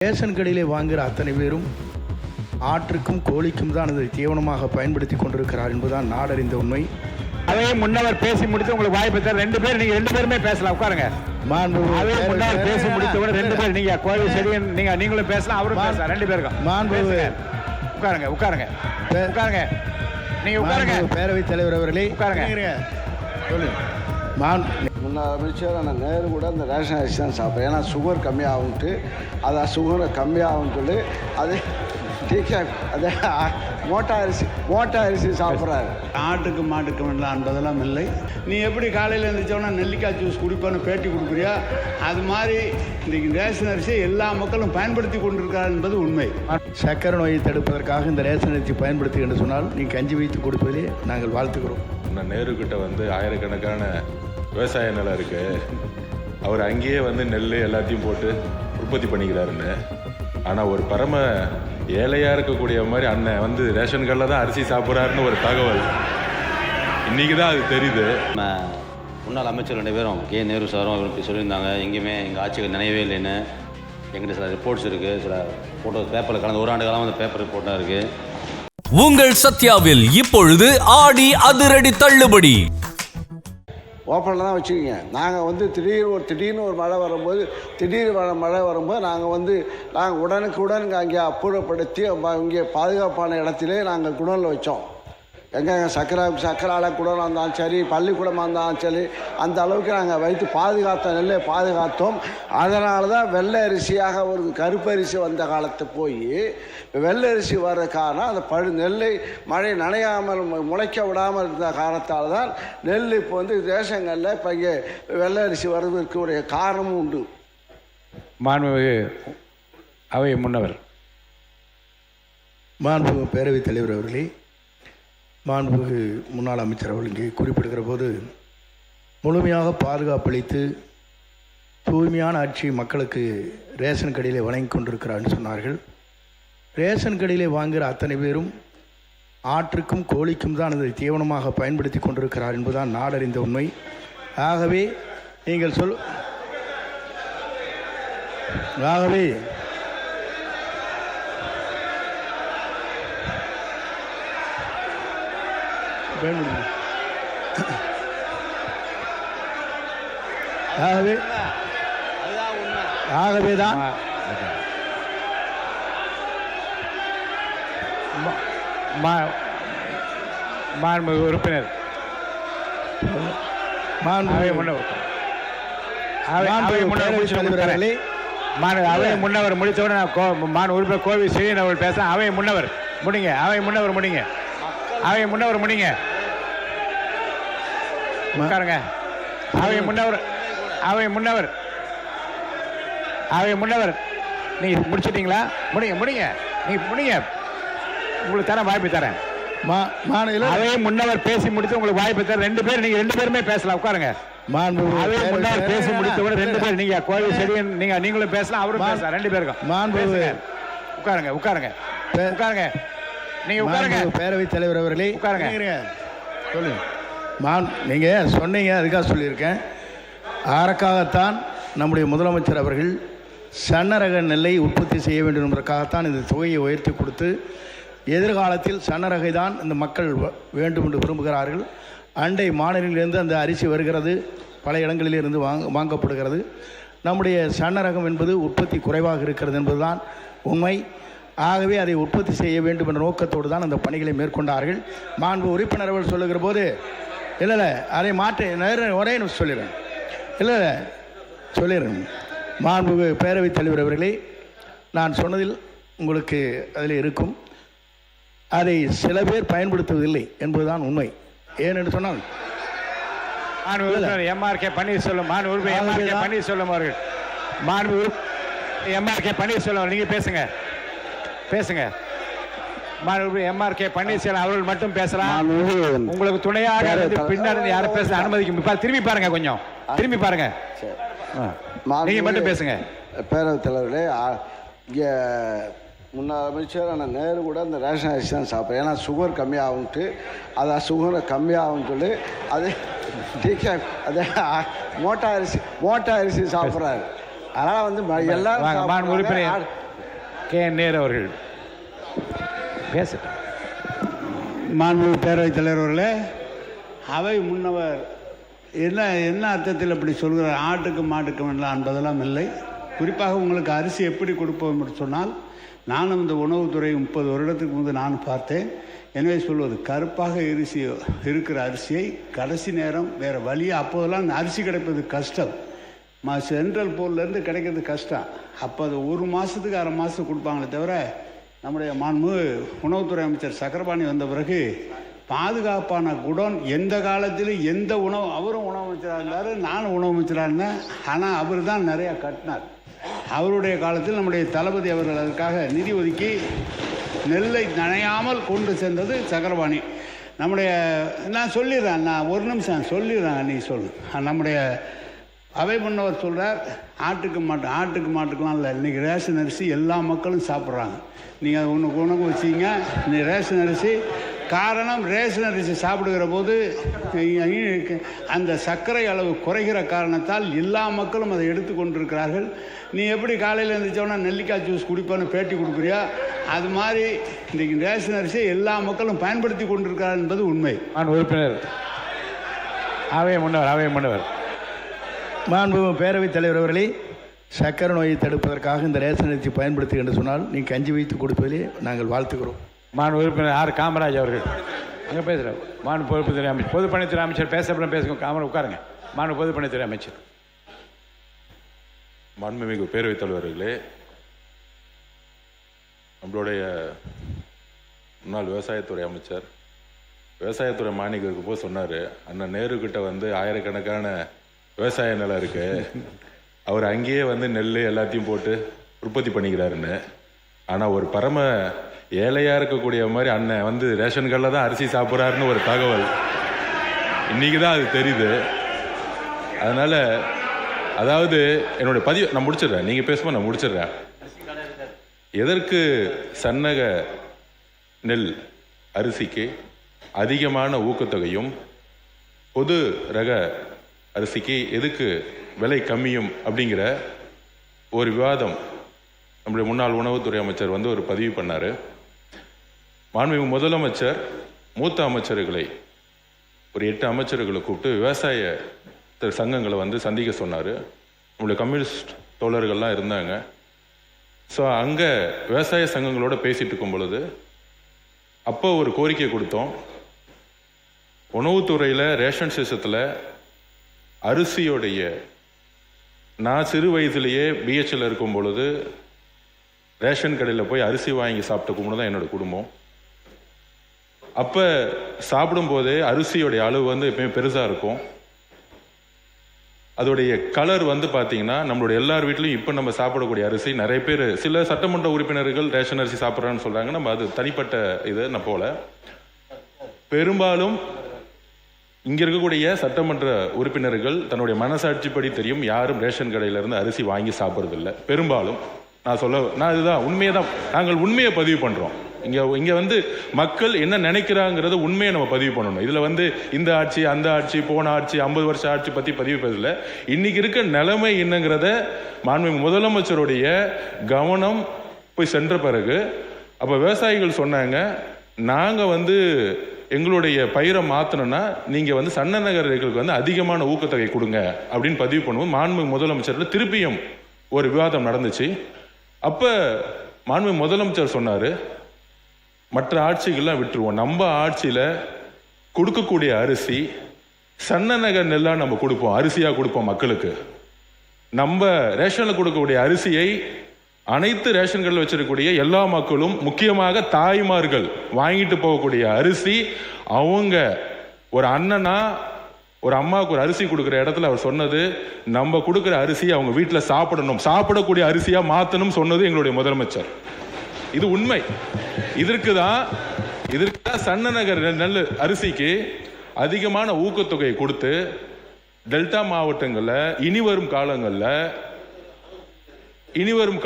Ration கடையிலே வாங்குகிற அத்தனை பேரும் ஆற்றுக்கும் கோழிக்கும் தான் அதை தீவனமாக பயன்படுத்தி கொண்டிருக்கிறார் என்பதுதான் நாடறிந்த உண்மை. அதையே முன்னவர் பேசி முடித்து உங்களுக்கு வாய்ப்பு தர நீங்க ரெண்டு பேருமே பேசலாம். உட்காருங்க. முன்னவர் பேசி முடித்தவரை ரெண்டு பேர் நீங்க கோவில் செடியன் நீங்களும் பேசலாம், அவரும் பேசலாம். ரெண்டு பேருக்கும் உட்காருங்க. நீங்க உட்காருங்க. பேரவைத் தலைவர் அவர்களே உட்காருங்க. முன்னாள் அமைச்சரான நேரு கூட அந்த ரேஷன் அரிசி தான் சாப்பிட்றேன். ஏன்னா சுகர் கம்மியாகும்ட்டு அதை சுகரை கம்மியாகும்னு சொல்லி அது டீக்கா அதை மோட்டா அரிசி சாப்பிட்றாரு. ஆட்டுக்கு மாட்டுக்கு வேண்டாம் என்பதெல்லாம் இல்லை. நீ எப்படி காலையில் எழுந்திரிச்சோன்னா நெல்லிக்காய் ஜூஸ் குடிப்போன்னு பேட்டி கொடுக்குறியா, அது மாதிரி இன்றைக்கு ரேஷன் அரிசியை எல்லா மக்களும் பயன்படுத்தி கொண்டிருக்கிறார் என்பது உண்மை. சக்கரை நோயை தடுப்பதற்காக இந்த ரேஷன் அரிசி பயன்படுத்து என்று சொன்னால் நீ கஞ்சி வைத்து கொடுப்பதிலே நாங்கள் வாழ்த்துக்கிறோம். நேரு கிட்ட ஆயிரக்கணக்கான விவசாய நிலம் இருக்கு. அவர் அங்கேயே நெல் எல்லாத்தையும் போட்டு உற்பத்தி பண்ணிக்கிறாருன்னு. ஆனால் ஒரு பரம ஏழையாக இருக்கக்கூடிய மாதிரி அண்ணன் ரேஷன் கார்டில் தான் அரிசி சாப்பிட்றாருன்னு ஒரு தகவல் இன்னைக்கு தான் அது தெரியுது. முன்னாள் அமைச்சர் 2 பேரும் கே நேரு சாரும் அவர் இப்படி சொல்லியிருந்தாங்க. எங்கேயுமே எங்கள் ஆட்சிகள் நினைவே இல்லைன்னு. எங்கிட்ட சில ரிப்போர்ட்ஸ் இருக்குது, சில ஃபோட்டோ பேப்பரில் கடந்த 1 ஆண்டு காலம் அந்த பேப்பர் ரிப்போர்ட்டாக இருக்குது. உங்கள் சத்யாவில் இப்பொழுது ஆடி அதிரடி தள்ளுபடி. ஓப்பனில் தான் வச்சுக்கோங்க. நாங்கள் திடீர்னு ஒரு மழை வரும்போது நாங்கள் உடனுக்குடன் அங்கே அப்புறப்படுத்தி இங்கே பாதுகாப்பான இடத்திலே நாங்கள் குடோனில் வச்சோம். எங்கே சக்கரால குடோனாக இருந்தாலும் சரி, பள்ளிக்கூடமாக இருந்தாலும் சரி, அந்த அளவுக்கு நாங்கள் வைத்து நெல்லை பாதுகாத்தோம். அதனால தான் வெள்ளை அரிசியாக ஒரு கருப்பரிசி வந்த காலத்தை போய் வெள்ளை அரிசி வர்ற காரணம் அந்த நெல்லை மழை நனையாமல் முளைக்க விடாமல் இருந்த காரணத்தால் தான் நெல் இப்போ ரேஷன்களில் இப்போ இங்கே வெள்ளை அரிசி வர்றதுக்கு உடைய காரணமும் உண்டு. மாண்புமிகு அவை முன்னவர், மாண்புமிகு பேரவைத் தலைவர் அவர்களே, மாண்புமிகு முன்னாள் அமைச்சர் அவர்கள் இங்கே குறிப்பிடுகிற போது முழுமையாக பாதுகாப்பளித்து தூய்மையான ஆட்சி மக்களுக்கு ரேஷன் கடையிலே வழங்கி கொண்டிருக்கிறார்னு சொன்னார்கள். ரேஷன் கடையிலே வாங்குகிற அத்தனை பேரும் ஆற்றுக்கும் கோழிக்கும் தான் அதை தீவனமாக பயன்படுத்தி கொண்டிருக்கிறார் என்பதுதான் நாடறிந்த உண்மை. ஆகவே நீங்கள் ஆகவேதான் மாண்புமிகு உறுப்பினர் முன்னவர் முடித்தவுடன் உறுப்பினர் கோவி ஸ்ரீன் அவர்கள் பேச அவை முன்னவர் முடிங்க. உட்காருங்க. அவை முன்னவர் நீங்க முடிச்சிட்டீங்களா? முடிங்க. உங்களுக்கு தரேன், வாய்ப்பு தரேன். அவையே முன்னவர் பேசி முடித்து உங்களுக்கு வாய்ப்பு தரேன். நீங்க ரெண்டு பேருமே பேசலாம். உட்காருங்க. அவையே முன்னவர் பேசி முடித்தவரை 2 பேர் நீங்க கோவில் செடியன் நீங்களும் பேசலாம், அவரும் பேசலாம். 2 பேருக்கும் உட்காருங்க. நீங்க உட்காருங்க. பேரவைத் தலைவர் அவர்களே உட்காருங்க. சொல்லுங்க. நீங்கள் சொன்னீங்க, அதுக்காக சொல்லியிருக்கேன். அதற்காகத்தான் நம்முடைய முதலமைச்சர் அவர்கள் சன்னரக நெல்லை உற்பத்தி செய்ய வேண்டும் என்பதற்காகத்தான் இந்த தொகையை உயர்த்தி கொடுத்து எதிர்காலத்தில் சன்னரகை தான் இந்த மக்கள் வேண்டும் என்று விரும்புகிறார்கள். அண்டை மாநிலங்களிலிருந்து அந்த அரிசி வருகிறது, பல இடங்களிலிருந்து வாங்கப்படுகிறது. நம்முடைய சன்னரகம் என்பது உற்பத்தி குறைவாக இருக்கிறது என்பதுதான் உண்மை. ஆகவே அதை உற்பத்தி செய்ய வேண்டும் என்ற நோக்கத்தோடு தான் அந்த பணிகளை மேற்கொண்டார்கள். மாண்பு உறுப்பினர்கள் சொல்லுகிற போது இல்லை அதை மாற்றி ஒரே சொல்லிடுறேன். மாண்பு பேரவைத் தலைவர் அவர்களே, நான் சொன்னதில் உங்களுக்கு அதில் இருக்கும். அதை சில பேர் பயன்படுத்துவதில்லை என்பதுதான் உண்மை. ஏனென்று சொன்னால் எம்ஆர்கே பன்னீர்செல்வம் அவர்கள் எம்ஆர்கே பன்னீர்செல்வம் நீங்கள் பேசுங்க. எம்ஆர்கே பன்னீர்செல்வம் அவர்கள் மட்டும் பேசலாம். உங்களுக்கு துணையாக பின்னாடி யாரும் பேச அனுமதிக்கும். திரும்பி பாருங்க, கொஞ்சம் திரும்பி பாருங்க. நீங்க மட்டும் பேசுங்க. பேரவைத் தலைவர்களே, இங்கே முன்னாள் அமைச்சரான நேரு கூட அந்த ரேஷன் அரிசி தான் சாப்பிட்றேன். ஏன்னா சுகர் கம்மியாகும்ட்டு அதை சுகரை கம்மியாகும்னு சொல்லி அது டீக்கா அதை மோட்டா அரிசி சாப்பிட்றாரு. அதனால் எல்லாரும் கே நேரு அவர்கள் பேசட்டும். மாண்புமிகு பேரவைத் தலைவர் அவர்களே, அவை முன்னவர் என்ன அர்த்தத்தில் அப்படி சொல்கிறார்? ஆட்டுக்கு மாட்டுக்கும் எல்லாம் என்பதெல்லாம் இல்லை. குறிப்பாக உங்களுக்கு அரிசி எப்படி கொடுப்போம் என்று சொன்னால், நானும் இந்த உணவுத்துறை 30 வருடத்துக்கு முன்பு நான் பார்த்தேன். எனவே சொல்வது, கருப்பாக இருக்கிற அரிசியை கடைசி நேரம் வேறு வழியை, அப்போதெல்லாம் அரிசி கிடைப்பது கஷ்டம், சென்ட்ரல் போர்ட்லேருந்து கிடைக்கிறது கஷ்டம். அப்போ அது 1 மாதத்துக்கு 1/2 மாதத்துக்கு கொடுப்பாங்களே தவிர, நம்முடைய மாண்புமிகு உணவுத்துறை அமைச்சர் சக்கரபாணி வந்த பிறகு பாதுகாப்பான குடோன் எந்த காலத்திலும் எந்த உணவு, அவரும் உணவு அமைச்சராக இருந்தார், நானும் உணவு அமைச்சராக இருந்தேன். ஆனால் அவர் தான் நிறையா கட்டினார். அவருடைய காலத்தில் நம்முடைய தளபதி அவர்கள் அதற்காக நிதி ஒதுக்கி நெல்லை நனையாமல் கொண்டு சென்றது சக்கரபாணி. நம்முடைய நான் சொல்லிடுறேன், நான் 1 நிமிஷம் சொல்லிடுறேன், நீ சொல்லு. நம்முடைய அவை முன்னவர் சொல்கிறார், ஆட்டுக்கு மாட்டுக்கெலாம் இல்லை, இன்றைக்கி ரேஷன் அரிசி எல்லா மக்களும் சாப்பிட்றாங்க. நீங்கள் அதை உனக்கு வச்சிங்க, நீ ரேஷன் அரிசி. காரணம், ரேஷன் அரிசி சாப்பிடுகிற போது அந்த சர்க்கரை அளவு குறைகிற காரணத்தால் எல்லா மக்களும் அதை எடுத்துக்கொண்டிருக்கிறார்கள். நீ எப்படி காலையில் எழுந்திரிச்சோன்னா நெல்லிக்காய் ஜூஸ் குடிப்பேன்னு பேட்டி கொடுக்குறியா, அது மாதிரி இன்றைக்கி ரேஷன் அரிசியை எல்லா மக்களும் பயன்படுத்தி கொண்டிருக்கிறார் என்பது உண்மை. உறுப்பினர் அவை முன்னவர் மாண்புமிகு பேரவைத் தலைவர் அவர்களே, சக்கரை நோயை தடுப்பதற்காக இந்த ரேஷன் அரிசி பயன்படுத்து என்று சொன்னால் நீங்கள் கஞ்சி வைத்து கொடுப்பதிலே நாங்கள் வாழ்த்துக்கிறோம். உறுப்பினர் ஆர் காமராஜ் அவர்கள் அங்கே பேசுகிறார். பொதுப்பணித்துறை அமைச்சர், பொதுப்பணித்துறை அமைச்சர் பேசப்படும் பேசுங்க. உட்காருங்க. பொதுப்பணித்துறை அமைச்சர். மாண்புமிகு பேரவைத் தலைவர்களே, நம்மளுடைய முன்னாள் விவசாயத்துறை அமைச்சர் விவசாயத்துறை மானியத்துக்கு போய் சொன்னார், அண்ணன் நேருக்கிட்ட வந்து ஆயிரக்கணக்கான விவசாய நிலம் இருக்கு, அவர் அங்கேயே வந்து நெல் எல்லாத்தையும் போட்டு உற்பத்தி பண்ணிக்கிறாருன்னு. ஆனால் ஒரு பரம ஏழையாக இருக்கக்கூடிய மாதிரி அண்ணன் வந்து ரேஷன் கடையில் தான் அரிசி சாப்பிட்றாருன்னு ஒரு தகவல் இன்றைக்கி தான் அது தெரியுது. அதனால் அதாவது என்னுடைய பதிவு நான் முடிச்சிடுறேன், நீங்கள் பேசும்போது நான் முடிச்சிடுறேன். எதற்கு சன்னக நெல் அரிசிக்கு அதிகமான ஊக்கத்தொகையும் பொது ரக அரிசிக்கு எதுக்கு விலை கம்மியும் அப்படிங்கிற ஒரு விவாதம் நம்முடைய முன்னாள் உணவுத்துறை அமைச்சர் வந்து ஒரு பதிவு பண்ணார். மாண்புமிகு முதலமைச்சர் மூத்த அமைச்சர்களை ஒரு 8 அமைச்சர்களை கூப்பிட்டு விவசாய சங்கங்களை வந்து சந்திக்க சொன்னார். நம்முடைய கம்யூனிஸ்ட் தோழர்கள்லாம் இருந்தாங்க. ஸோ அங்கே விவசாய சங்கங்களோட பேசிகிட்டு இருக்கும் பொழுது அப்போ ஒரு கோரிக்கை கொடுத்தோம். உணவுத்துறையில் ரேஷன் சிஸ்டத்தில் அரிசியோடைய, நான் சிறு வயதிலேயே பிஹெச்ல இருக்கும் பொழுது ரேஷன் கடையில் போய் அரிசி வாங்கி சாப்பிட்ட குடும்பம் தான் என்னோடய குடும்பம். அப்போ சாப்பிடும்போதே அரிசியோடைய அளவு வந்து எப்பயுமே பெருசாக இருக்கும். அதோடைய கலர் வந்து பார்த்தீங்கன்னா நம்மளுடைய எல்லார் வீட்லையும் இப்போ நம்ம சாப்பிடக்கூடிய அரிசி, நிறைய பேர் சில சட்டமன்ற உறுப்பினர்கள் ரேஷன் அரிசி சாப்பிட்றான்னு சொல்கிறாங்க. நம்ம அது தனிப்பட்ட இது நான் போல. பெரும்பாலும் இங்கே இருக்கக்கூடிய சட்டமன்ற உறுப்பினர்கள் தன்னுடைய மனசாட்சிப்படி தெரியும், யாரும் ரேஷன் கடையிலேருந்து அரிசி வாங்கி சாப்பிட்றதில்ல பெரும்பாலும். நான் இதுதான் உண்மையை தான், நாங்கள் உண்மையை பதிவு பண்ணுறோம். இங்கே வந்து மக்கள் என்ன நினைக்கிறாங்கிறத உண்மையை நம்ம பதிவு பண்ணணும். இதில் வந்து இந்த ஆட்சி அந்த ஆட்சி போன ஆட்சி 50 வருஷம் ஆட்சி பற்றி பதிவு பண்ணல. இன்னைக்கு இருக்க நிலைமை என்னங்கிறத மாண்புமிகு முதலமைச்சருடைய கவனம் போய் சென்ற பிறகு அப்போ விவசாயிகள் சொன்னாங்க, நாங்கள் வந்து எங்களுடைய பயிரை மாற்றணும்னா நீங்கள் வந்து சன்ன நகர்களுக்கு வந்து அதிகமான ஊக்கத்தொகை கொடுங்க அப்படின்னு பதிவு பண்ணுவோம். மாண்புமிகு முதலமைச்சரில் திருப்பியும் ஒரு விவாதம் நடந்துச்சு. அப்போ மாண்புமிகு முதலமைச்சர் சொன்னார், மற்ற ஆட்சிகள்லாம் விட்டுருவோம், நம்ம ஆட்சியில் கொடுக்கக்கூடிய அரிசி சன்ன நகர் நெல்லாக நம்ம கொடுப்போம், அரிசியாக கொடுப்போம் மக்களுக்கு. நம்ம ரேஷனில் கொடுக்கக்கூடிய அரிசியை அனைத்து ரேஷன் கடையில் வச்சிருக்கக்கூடிய எல்லா மக்களும், முக்கியமாக தாய்மார்கள் வாங்கிட்டு போகக்கூடிய அரிசி, அவங்க ஒரு அண்ணனா ஒரு அம்மாவுக்கு ஒரு அரிசி கொடுக்குற இடத்துல அவர் சொன்னது, நம்ம கொடுக்குற அரிசி அவங்க வீட்டில் சாப்பிடணும், சாப்பிடக்கூடிய அரிசியாக மாற்றணும் சொன்னது எங்களுடைய முதலமைச்சர். இது உண்மை. இதற்கு தான் சன்ன நகர் நெல் அரிசிக்கு அதிகமான ஊக்கத்தொகை கொடுத்து டெல்டா மாவட்டங்களில் இனி வரும்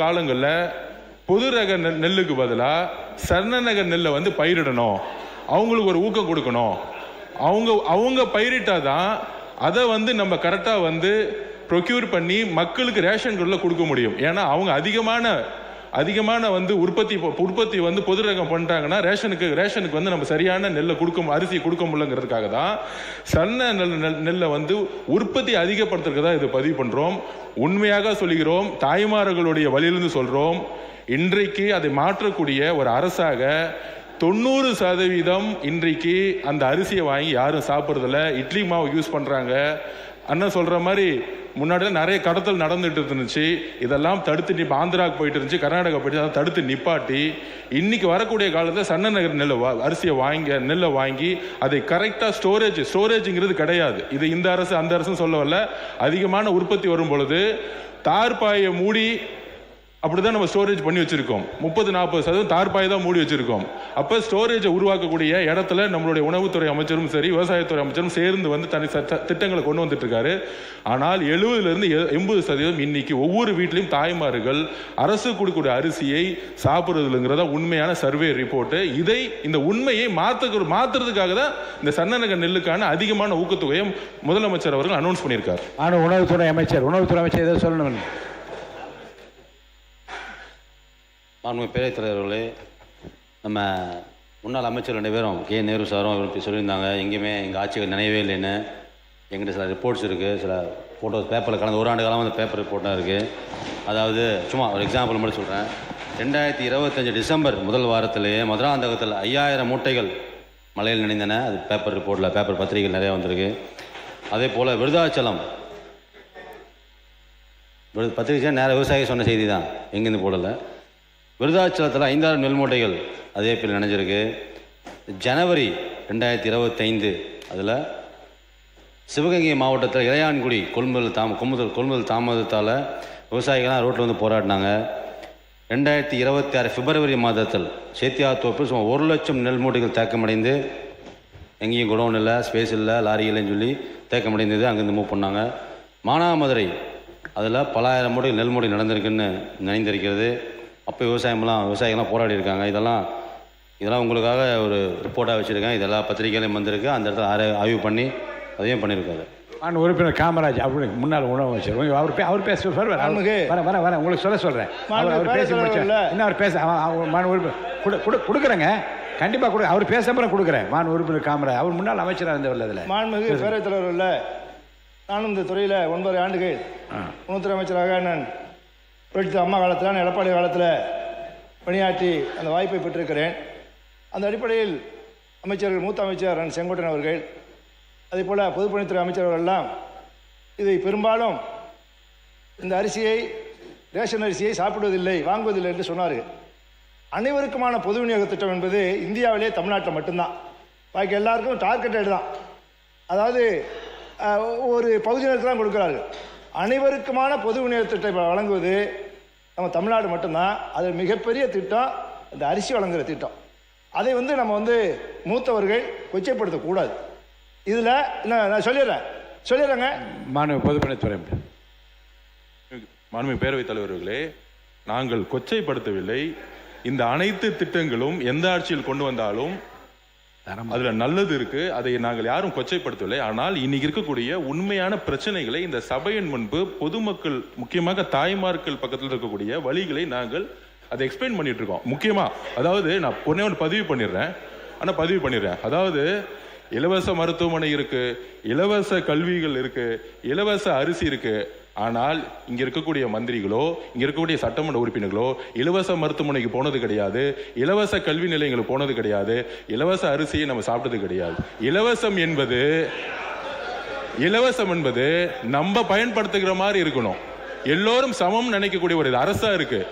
காலங்களில் பொது ரக நெல்லுக்கு பதிலாக சன்ன நகர் நெல்லை வந்து பயிரிடணும், அவங்களுக்கு ஒரு ஊக்கம் கொடுக்கணும். அவங்க பயிரிட்டாதான் அதை வந்து நம்ம கரெக்டாக வந்து ப்ரொக்யூர் பண்ணி மக்களுக்கு ரேஷன் கடையில் கொடுக்க முடியும். ஏன்னா அவங்க அதிகமான அதிகமான வந்து உற்பத்தி வந்து பொது ரகம் பண்ணிட்டாங்கன்னா ரேஷனுக்கு வந்து நம்ம சரியான நெல்லை அரிசி கொடுக்க முடியலங்கிறதுக்காக தான் சன்ன நெல்லை வந்து உற்பத்தி அதிகப்படுத்துறதுக்கு தான் இது பதிவு பண்றோம். உண்மையாக சொல்கிறோம், தாய்மார்களுடைய வழியிலிருந்து சொல்றோம். இன்றைக்கு அதை மாற்றக்கூடிய ஒரு அரசாக 90% இன்றைக்கு அந்த அரிசியை வாங்கி யாரும் சாப்பிட்றதில்ல. இட்லி மாவு யூஸ் பண்றாங்க. அண்ணன் சொல்ற மாதிரி முன்னாடி நிறைய கடத்தல் நடந்துட்டு இருந்துச்சு. இதெல்லாம் தடுத்து ஆந்திராவுக்கு போயிட்டு இருந்துச்சு, கர்நாடகா போயிட்டு அதை தடுத்து நிப்பாட்டி இன்னைக்கு வரக்கூடிய காலத்தில் சன்ன நகர் நெல்லை வாங்கி அதை கரெக்டாக ஸ்டோரேஜுங்கிறது கிடையாது. இது இந்த அரசு அந்த அரசும் சொல்ல வரல. அதிகமான உற்பத்தி வரும் பொழுது தார்பாயை மூடி அப்படிதான் நம்ம ஸ்டோரேஜ் பண்ணி வச்சிருக்கோம். 30-40% தார்பாய் தான் மூடி வச்சிருக்கோம். அப்போ ஸ்டோரேஜை உருவாக்கக்கூடிய இடத்துல நம்மளுடைய உணவுத்துறை அமைச்சரும் சரி, விவசாயத்துறை அமைச்சரும் சேர்ந்து வந்து தனி திட்டங்களை கொண்டு வந்துட்டு இருக்காரு. ஆனால் 70% 80% இன்னைக்கு ஒவ்வொரு வீட்லையும் தாய்மார்கள் அரசு கொடுக்கக்கூடிய அரிசியை சாப்பிடுறதுங்கிறத உண்மையான சர்வே ரிப்போர்ட். இந்த உண்மையை மாத்துறதுக்காக தான் இந்த சன்னநகர் நெல்லுக்கான அதிகமான ஊக்கத்தொகையை முதலமைச்சர் அவர்கள் அனௌன்ஸ் பண்ணியிருக்காரு. ஆனால் உணவுத்துறை அமைச்சர் ஏதோ சொல்லணும். பேரவைத் தலைவர்களே, நம்ம முன்னாள் அமைச்சர் 2 பேரும் கே. நேரு சாரும் அவர் சொல்லியிருந்தாங்க, எங்கேயுமே எங்கள் ஆட்சிகள் நினைவே இல்லைன்னு. எங்கிட்ட சில ரிப்போர்ட்ஸ் இருக்குது, சில ஃபோட்டோஸ் பேப்பரில் கடந்த 1 ஆண்டு காலமாக அந்த பேப்பர் ரிப்போர்ட்டாக இருக்குது. அதாவது சும்மா ஒரு எக்ஸாம்பிள் மட்டும் சொல்கிறேன். 2025 டிசம்பர் முதல் வாரத்திலேயே மதுராந்தகத்தில் 5000 மூட்டைகள் மழையில் நினைந்தன. அது பேப்பர் பத்திரிகைகள் நிறையா வந்திருக்கு. அதே போல் விருதாச்சலம் பத்திரிகை நேர விவசாயி சொன்ன செய்தி தான், எங்கேருந்து போடலை. விருதாச்சலத்தில் 5000 நெல் மூட்டைகள் அதே பேர் நினைஞ்சிருக்கு. ஜனவரி 2025 அதில் சிவகங்கை மாவட்டத்தில் இளையான்குடி கொள்முதல் தாமதத்தால் விவசாயிகள்லாம் ரோட்டில் வந்து போராடினாங்க. 2026 பிப்ரவரி மாதத்தில் சேத்தியாத்தோப்பில் சுமார் 1 லட்சம் நெல் மூட்டைகள் தேக்கமடைந்து, எங்கேயும் குடோன் இல்லை, ஸ்பேஸ் இல்லை, லாரி இல்லைன்னு சொல்லி தேக்கமடைந்தது. அங்கேருந்து மூவ் பண்ணாங்க. மானாமதுரை அதில் பல ஆயிரம் மூட்டைகள் நெல் மூட்டை நடந்திருக்குன்னு நினைந்திருக்கிறது. அப்போ விவசாயிகள்லாம் போராடி இருக்காங்க. இதெல்லாம் உங்களுக்காக ஒரு ரிப்போர்ட்டாக வச்சுருக்கேன். இதெல்லாம் பத்திரிகைகளையும் வந்திருக்கு. அந்த இடத்துல ஆய்வு பண்ணி அதையும் பண்ணியிருக்காரு. உறுப்பினர் காமராஜ் அப்படி முன்னாள் உணவு அமைச்சர் அவர் பேச வரேன் உங்களுக்கு சொல்கிறேன். அவர் பேசி முடிச்சேன். இன்னும் அவர் பேச உறுப்பினர் கொடுக்குறேங்க, கண்டிப்பாக அவர் பேச அப்புறம் கொடுக்குறேன். உறுப்பினர் காமராஜ் அவர் முன்னாள் அமைச்சராக இருந்தவர். அதில் மாண்புமிகு பேரவைத் தலைவர் இல்லை, நானும் இந்த துறையில் 9 ஆண்டுகள் உணவுத்துறை அமைச்சராக நான் புரட்சி அம்மா காலத்தில், எடப்பாடி காலத்தில் பணியாற்றி அந்த வாய்ப்பை பெற்றிருக்கிறேன். அந்த அடிப்படையில் மூத்த அமைச்சர் செங்கோட்டையன் அவர்கள், அதே போல் பொதுப்பணித்துறை அமைச்சர் அவர்களெல்லாம் இதை பெரும்பாலும் இந்த ரேஷன் அரிசியை சாப்பிடுவதில்லை, வாங்குவதில்லை என்று சொன்னார்கள். அனைவருக்குமான பொது விநியோக திட்டம் என்பது இந்தியாவிலே தமிழ்நாட்டில் மட்டும்தான். பாக்கி எல்லாருக்கும் டார்கெட்டட் தான். அதாவது ஒரு பகுதியினருக்கு தான் கொடுக்குறார்கள். அனைவருக்குமான பொது விநியோக திட்டத்தை வழங்குவது நம்ம தமிழ்நாடு மட்டும்தான். அது மிகப்பெரிய திட்டம், இந்த அரிசி வழங்குகிற திட்டம். அதை நம்ம மூத்தவர்கள் கொச்சைப்படுத்தக்கூடாது. இதில் நான் சொல்லிடுறேங்க. பொதுப்பணித்துறை மாண்புமிகு பேரவைத் தலைவர்களே, நாங்கள் கொச்சைப்படுத்தவில்லை. இந்த அனைத்து திட்டங்களும் எந்த ஆட்சியில் கொண்டு வந்தாலும் அதுல நல்லது இருக்கு, அதை நாங்கள் யாரும் கொச்சைப்படுத்தவில்லை. ஆனால் இன்னைக்கு இருக்கக்கூடிய உண்மையான பிரச்சனைகளை இந்த சபையின் முன்பு பொதுமக்கள், முக்கியமாக தாய்மார்கள் பக்கத்தில் இருக்கக்கூடிய வழிகளை நாங்கள் அதை எக்ஸ்பிளைன் பண்ணிட்டு இருக்கோம். முக்கியமா அதாவது நான் ஒன்று பதிவு பண்ணிடுறேன். அதாவது இலவச மருத்துவமனை இருக்கு, இலவச கல்விகள் இருக்கு, இலவச அரிசி இருக்கு. ஆனால் இங்க இருக்கக்கூடிய மந்திரிகளோ, இங்க இருக்கக்கூடிய சட்டமன்ற உறுப்பினர்களோ இலவச மருத்துவமனைக்கு போனது கிடையாது, இலவச கல்வி நிலையங்களுக்கு போனது கிடையாது, இலவச அரிசியை நம்ம சாப்பிட்டது கிடையாது. இலவசம் என்பது நம்ம பயன்படுத்துகிற மாதிரி இருக்கணும். எல்லோரும் சமம் நினைக்கக்கூடிய ஒரு அரசா இருக்கு.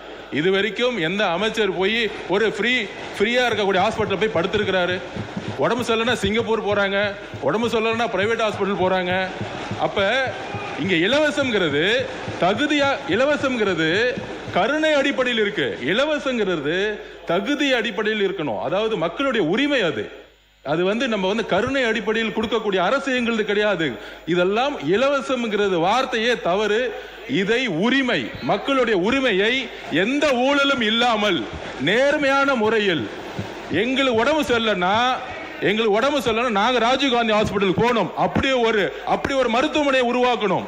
இது வரைக்கும் எந்த அமைச்சர் போய் ஒரு ஃப்ரீயா இருக்கக்கூடிய ஹாஸ்பிட்டல் போய் படுத்திருக்கிறாரு? உடம்பு சரியில்லைன்னா சிங்கப்பூர் போறாங்க, உடம்பு சரியில்லைன்னா பிரைவேட் ஹாஸ்பிட்டல் போறாங்க. அப்ப இங்க இலவசம்ங்கிறது கருணை அடிப்படையில் இருக்கு. இலவசங்கிறது தகுதி அடிப்படையில் இருக்கணும். அதாவது மக்களுடைய உரிமை. அது நம்ம கருணை அடிப்படையில் கொடுக்கக்கூடிய அரசு எங்களுக்கு கிடையாது. இதெல்லாம் இலவசம்ங்கிறது வார்த்தையே தவறு. இதை உரிமை, மக்களுடைய உரிமையை எந்த ஊழலும் இல்லாமல் நேர்மையான முறையில் எங்களுக்கு உடம்பு சரியில்லைன்னா நாங்க ராஜீவ்காந்தி ஹாஸ்பிட்டல் போனோம், அப்படி ஒரு மருத்துவமனையை உருவாக்கணும்.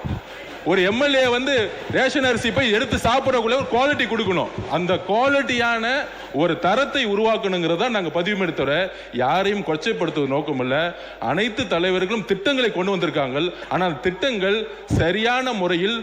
ஒரு எம்எல்ஏ வந்து ரேஷன் அரிசி போய் எடுத்து சாப்பிடக்குள்ள ஒரு குவாலிட்டி கொடுக்கணும். அந்த குவாலிட்டியான ஒரு தரத்தை உருவாக்கணுங்கிறதா நாங்கள் பதிவு எடுத்தோட யாரையும் கொச்சைப்படுத்துவது நோக்கம் இல்லை. அனைத்து தலைவர்களும் திட்டங்களை கொண்டு வந்திருக்காங்க. ஆனால் திட்டங்கள் சரியான முறையில்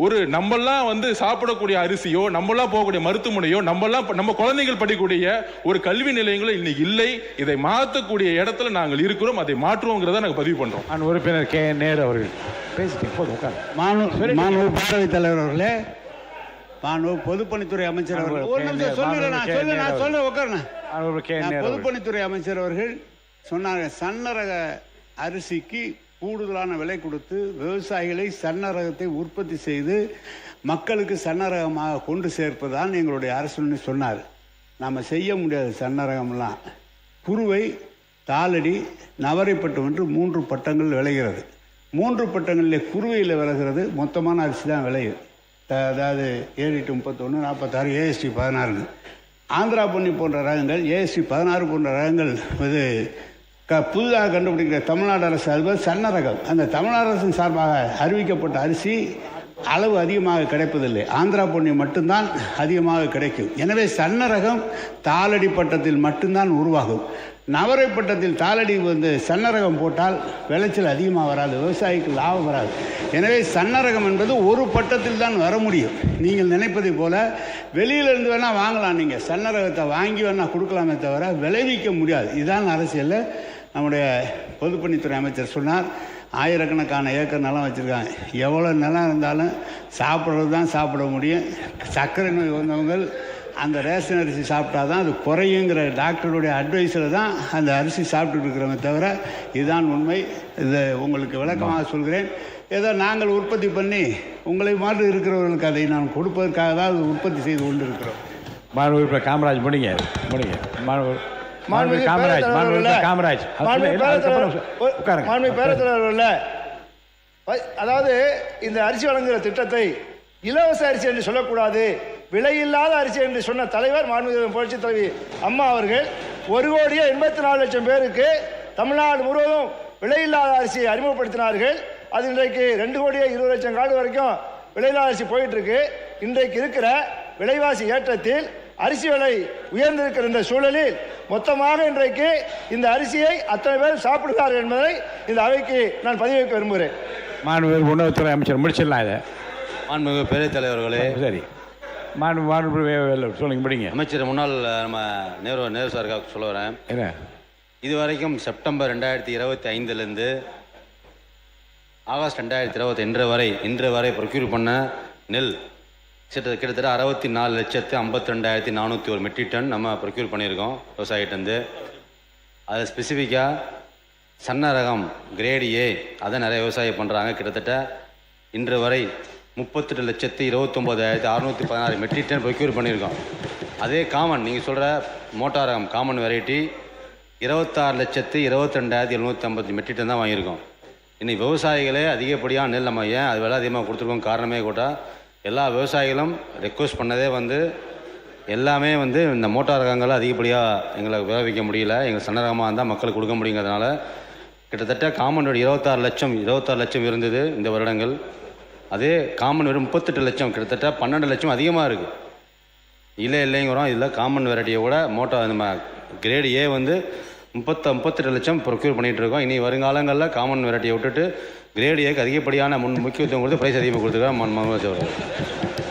ஒரு நம்மெல்லாம் வந்து சாப்பிடக்கூடிய அரிசியோ, நம்மெல்லாம் போகக்கூடிய மருத்துவமனையோ, நம்ம குழந்தைகள் படிக்கக்கூடிய ஒரு கல்வி நிலையங்களோ இன்னைக்கு இல்லை. இதை மாற்றக்கூடிய இடத்துல நாங்கள் இருக்கிறோம். அதை மாற்றுவோங்கிறத நாங்கள் பதிவு பண்றோம். உறுப்பினர் கே நேரு அவர்கள் பேசிட்டு போதும். மாண்பு பேரவைத் தலைவர் அவர்களே, மாண்பு பொதுப்பணித்துறை அமைச்சர் அவர்கள், ஒரு நிமிஷம் சொல்றேன் உட்காருங்க. பொதுப்பணித்துறை அமைச்சர் அவர்கள் சொன்னாங்க, சன்னரக அரிசிக்கு கூடுதலான விலை கொடுத்து விவசாயிகளை சன்னரகத்தை உற்பத்தி செய்து மக்களுக்கு சன்னரகமாக கொண்டு சேர்ப்பதுதான் எங்களுடைய அரசுன்னு சொன்னார். நாம் செய்ய முடியாது. சன்னரகம்லாம் குறுவை, தாளடி, நவரைப்பட்டம் என்று 3 பட்டங்கள் விளைகிறது. 3 பட்டங்களில் குறுவையில் விளைகிறது மொத்தமான அரிசி தான் விளையுது. அதாவது 7-31 46 AST 16. ஆந்திரா பொன்னி போன்ற ரகங்கள், AST 16 போன்ற ரகங்கள் இது புதிதாக கண்டுபிடிக்கிற தமிழ்நாடு அரசு அதுபோல் சன்னரகம். அந்த தமிழ்நாடு அரசின் சார்பாக அறிவிக்கப்பட்ட அரிசி அளவு அதிகமாக கிடைப்பதில்லை. ஆந்திரா பொன்னி மட்டும்தான் அதிகமாக கிடைக்கும். எனவே சன்னரகம் தாளடி பட்டத்தில் மட்டும்தான் உருவாகும். நவரை பட்டத்தில் தாளடி வந்து சன்னரகம் போட்டால் விளைச்சல் அதிகமாக வராது, விவசாயிக்கு லாபம் வராது. எனவே சன்னரகம் என்பது ஒரு பட்டத்தில் தான் வர முடியும். நீங்கள் நினைப்பதை போல வெளியிலேருந்து வேணால் வாங்கலாம், நீங்கள் சன்னரகத்தை வாங்கி வேணால் கொடுக்கலாமே தவிர விளைவிக்க முடியாது. இதுதான் அரசியலில் நம்முடைய பொதுப்பணித்துறை அமைச்சர் சொன்னார். ஆயிரக்கணக்கான ஏக்கர் நிலம் வச்சுருக்காங்க. எவ்வளோ நிலம் இருந்தாலும் சாப்பிட்றது தான் சாப்பிட முடியும். சர்க்கரை நோய் வந்தவங்க அந்த ரேஷன் அரிசி சாப்பிட்டா தான் அது குறையுங்கிற டாக்டருடைய அட்வைஸில் தான் அந்த அரிசி சாப்பிட்டுட்டு இருக்கிறோமே தவிர இதுதான் உண்மை. இதை உங்களுக்கு விளக்கமாக சொல்கிறேன். ஏதோ நாங்கள் உற்பத்தி பண்ணி உங்களை மாதிரி இருக்கிறவர்களுக்கு அதை நான் கொடுப்பதற்காக தான் உற்பத்தி செய்து கொண்டு இருக்கிறோம். மாண்புமிகு காமராஜ் முடிங்க. அதாவது இந்த அரிசி வழங்குகிற திட்டத்தை இலவச அரிசி என்று சொல்லக்கூடாது, விலையில்லாத அரிசி என்று சொன்ன தலைவர் மாண்புமிகு புரட்சி தலைவி அம்மா அவர்கள் 1,84,00,000 பேருக்கு தமிழ்நாடு முழுவதும் விலையில்லாத அரிசியை அறிமுகப்படுத்தினார்கள். அது இன்றைக்கு 2,20,00,000 காடு வரைக்கும் விலையில்லாத அரிசி போயிட்டு இருக்கு. இன்றைக்கு இருக்கிற விலைவாசி ஏற்றத்தில் அரிசி விலை உயர்ந்திருக்கிற இந்த சூழலில் மொத்தமாக இன்றைக்கு இந்த அரிசியை அத்தனை பேர் சாப்பிடுகிறார்கள் என்பதை இந்த அவைக்கு நான் பதிவு வைக்க விரும்புகிறேன். மாண்புமிகு உணவுத்துறை அமைச்சர் முடிச்சிடலாம் இதை. மாண்புமிகு பேரவைத் தலைவர்களே, சரி சொல்லுங்க முடிங்க. அமைச்சர் முன்னாள் நம்ம நேரு சாருக்காக சொல்ல வரேன். இது வரைக்கும் செப்டம்பர் 2025 ஆகஸ்ட் 2020 இன்று வரை ப்ரொக்யூர் பண்ண நெல் கிட்டத்தட்ட 64,52,401 மெட்ரிக் டன் நம்ம ப்ரொக்யூர் பண்ணியிருக்கோம் விவசாயிட்டேருந்து. அது ஸ்பெசிஃபிக்காக சன்ன ரகம் கிரேடு ஏ அதை நிறைய விவசாயம் பண்ணுறாங்க. கிட்டத்தட்ட இன்று வரை 38,29,616 மெட்ரிக் டன் ப்ரொக்யூர் பண்ணியிருக்கோம். அதே காமன் நீங்கள் சொல்கிற மோட்டார் ரகம் காமன் வெரைட்டி 26,22,750 மெட்ரிக் டன் தான் வாங்கியிருக்கோம். இன்னைக்கு விவசாயிகளே அதிகப்படியான நெல் நம்ம ஏன் அது விலை அதிகமாக கொடுத்துருக்கோம் காரணமே கூட எல்லா விவசாயிகளும் ரெக்வஸ்ட் பண்ணதே எல்லாமே இந்த மோட்டார் ரகங்களை அதிகப்படியாக எங்களை விளைவிக்க முடியல, எங்கள் சன்ன ரகமாக இருந்தால் மக்களுக்கு கொடுக்க முடியுங்கிறதுனால கிட்டத்தட்ட காமன் 26 லட்சம் இருந்தது இந்த வருடங்கள். அதே காமன் வெறும் 38 லட்சம், கிட்டத்தட்ட 12 லட்சம் அதிகமாக இருக்குது. இல்லைங்கிறோம். இதில் காமன் வெரைட்டியை விட மோட்டார் நம்ம கிரேடு ஏ 38 லட்சம் ப்ரொக்யூர் பண்ணிகிட்டு இருக்கோம். இனி வருங்காலங்களில் காமன் வெரைட்டியை விட்டுட்டு கிரேடு ஏக்கு அதிகப்படியான முக்கியத்துவம் கொடுத்து ப்ரைஸ் அதிகமாக கொடுத்துருக்கோம்.